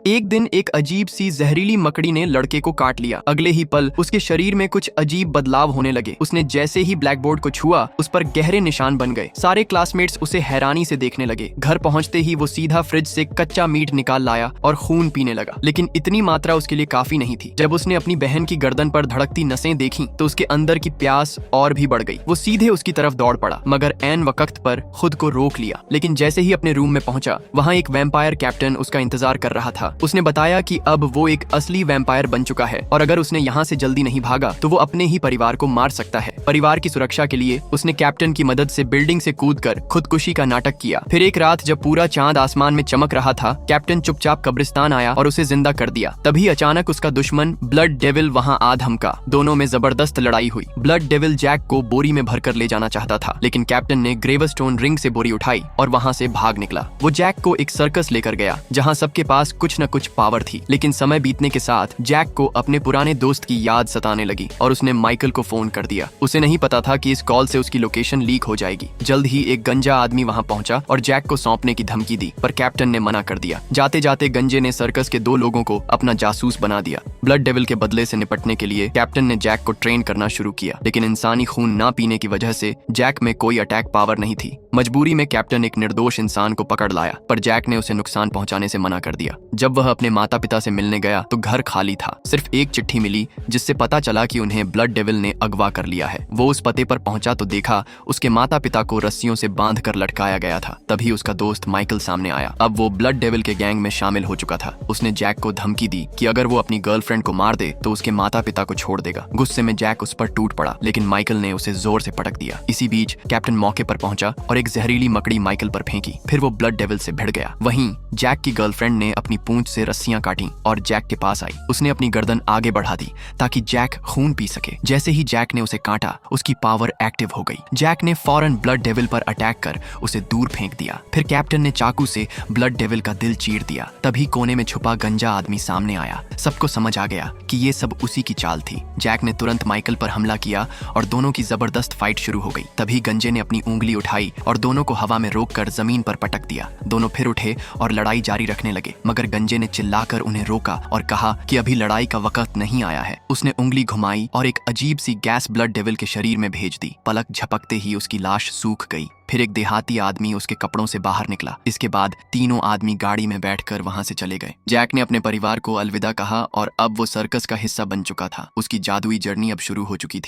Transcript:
एक दिन एक अजीब सी जहरीली मकड़ी ने लड़के को काट लिया। अगले ही पल उसके शरीर में कुछ अजीब बदलाव होने लगे। उसने जैसे ही ब्लैक बोर्ड को छुआ, उस पर गहरे निशान बन गए। सारे क्लासमेट्स उसे हैरानी से देखने लगे। घर पहुंचते ही वो सीधा फ्रिज से कच्चा मीट निकाल लाया और खून पीने लगा, लेकिन इतनी मात्रा उसके लिए काफी नहीं थी। जब उसने अपनी बहन की गर्दन पर धड़कती नसें देखी तो उसके अंदर की प्यास और भी बढ़ गई। वो सीधे उसकी तरफ दौड़ पड़ा, मगर ऐन वक्त पर खुद को रोक लिया। लेकिन जैसे ही अपने रूम में पहुंचा, वहां एक वैम्पायर कैप्टन उसका इंतजार कर रहा था। उसने बताया कि अब वो एक असली वैम्पायर बन चुका है और अगर उसने यहाँ से जल्दी नहीं भागा तो वो अपने ही परिवार को मार सकता है। परिवार की सुरक्षा के लिए उसने कैप्टन की मदद से बिल्डिंग से कूदकर खुदकुशी का नाटक किया। फिर एक रात जब पूरा चांद आसमान में चमक रहा था, कैप्टन चुपचाप कब्रिस्तान आया और उसे जिंदा कर दिया। तभी अचानक उसका दुश्मन ब्लड डेविल वहाँ आ धमका। दोनों में जबरदस्त लड़ाई हुई। ब्लड डेविल जैक को बोरी में भरकर ले जाना चाहता था, लेकिन कैप्टन ने ग्रेवस्टोन रिंग से बोरी उठाई और वहाँ से भाग निकला। वो जैक को एक सर्कस लेकर गया जहाँ सबके पास कुछ न कुछ पावर थी। लेकिन समय बीतने के साथ जैक को अपने पुराने दोस्त की याद सताने लगी और उसने माइकल को फोन कर दिया। उसे नहीं पता था कि इस कॉल से उसकी लोकेशन लीक हो जाएगी। जल्द ही एक गंजा आदमी वहां पहुंचा और जैक को सौंपने की धमकी दी, पर कैप्टन ने मना कर दिया। जाते जाते गंजे ने सर्कस के 2 लोगों को अपना जासूस बना दिया। ब्लड डेविल के बदले से निपटने के लिए कैप्टन ने जैक को ट्रेन करना शुरू किया, लेकिन इंसानी खून ना पीने की वजह से जैक में कोई अटैक पावर नहीं थी। मजबूरी में कैप्टन एक निर्दोष इंसान को पकड़ लाया, पर जैक ने उसे नुकसान पहुंचाने से मना कर दिया। जब वह अपने माता पिता से मिलने गया तो घर खाली था। सिर्फ एक चिट्ठी मिली जिससे पता चला कि उन्हें ब्लड डेविल ने अगवा कर लिया है। वो उस पते पर पहुंचा तो देखा उसके माता पिता को रस्सियों से बांधकर लटकाया गया था। तभी उसका दोस्त माइकल सामने आया। अब वो ब्लड डेविल के गैंग में शामिल हो चुका था। उसने जैक को धमकी दी कि अगर वो अपनी गर्लफ्रेंड को मार दे तो उसके माता पिता को छोड़ देगा। गुस्से में जैक उस पर टूट पड़ा, लेकिन माइकल ने उसे जोर से पटक दिया। इसी बीच कैप्टन मौके पर पहुंचा और एक जहरीली मकड़ी माइकल पर फेंकी। फिर वो ब्लड डेविल से भिड़ गया। वहीं जैक की गर्लफ्रेंड ने अपनी पूंछ से रस्सियां काटी और जैक के पास आई। उसने अपनी गर्दन आगे बढ़ा दी ताकि जैक खून पी सके। जैसे ही जैक ने उसे काटा, उसकी पावर एक्टिव हो गई। जैक ने फौरन ब्लड डेविल पर अटैक कर उसे दूर फेंक दिया। फिर कैप्टन ने चाकू से ब्लड डेविल का दिल चीर दिया। तभी कोने में छुपा गंजा आदमी सामने आया। सबको समझ आ गया कि ये सब उसी की चाल थी। जैक ने तुरंत माइकल पर हमला किया और दोनों की जबरदस्त फाइट शुरू हो गई। तभी गंजे ने अपनी उंगली उठाई और दोनों को हवा में रोककर जमीन पर पटक दिया। दोनों फिर उठे और लड़ाई जारी रखने लगे, मगर गंजे ने चिल्लाकर उन्हें रोका और कहा कि अभी लड़ाई का वक्त नहीं आया है। उसने उंगली घुमाई और एक अजीब सी गैस ब्लड डेविल के शरीर में भेज दी। पलक झपकते ही उसकी लाश सूख गई। फिर एक देहाती आदमी उसके कपड़ों से बाहर निकला। इसके बाद तीनों आदमी गाड़ी में बैठकर वहां से चले गए। जैक ने अपने परिवार को अलविदा कहा और अब वो सर्कस का हिस्सा बन चुका था। उसकी जादुई जर्नी अब शुरू हो चुकी थी।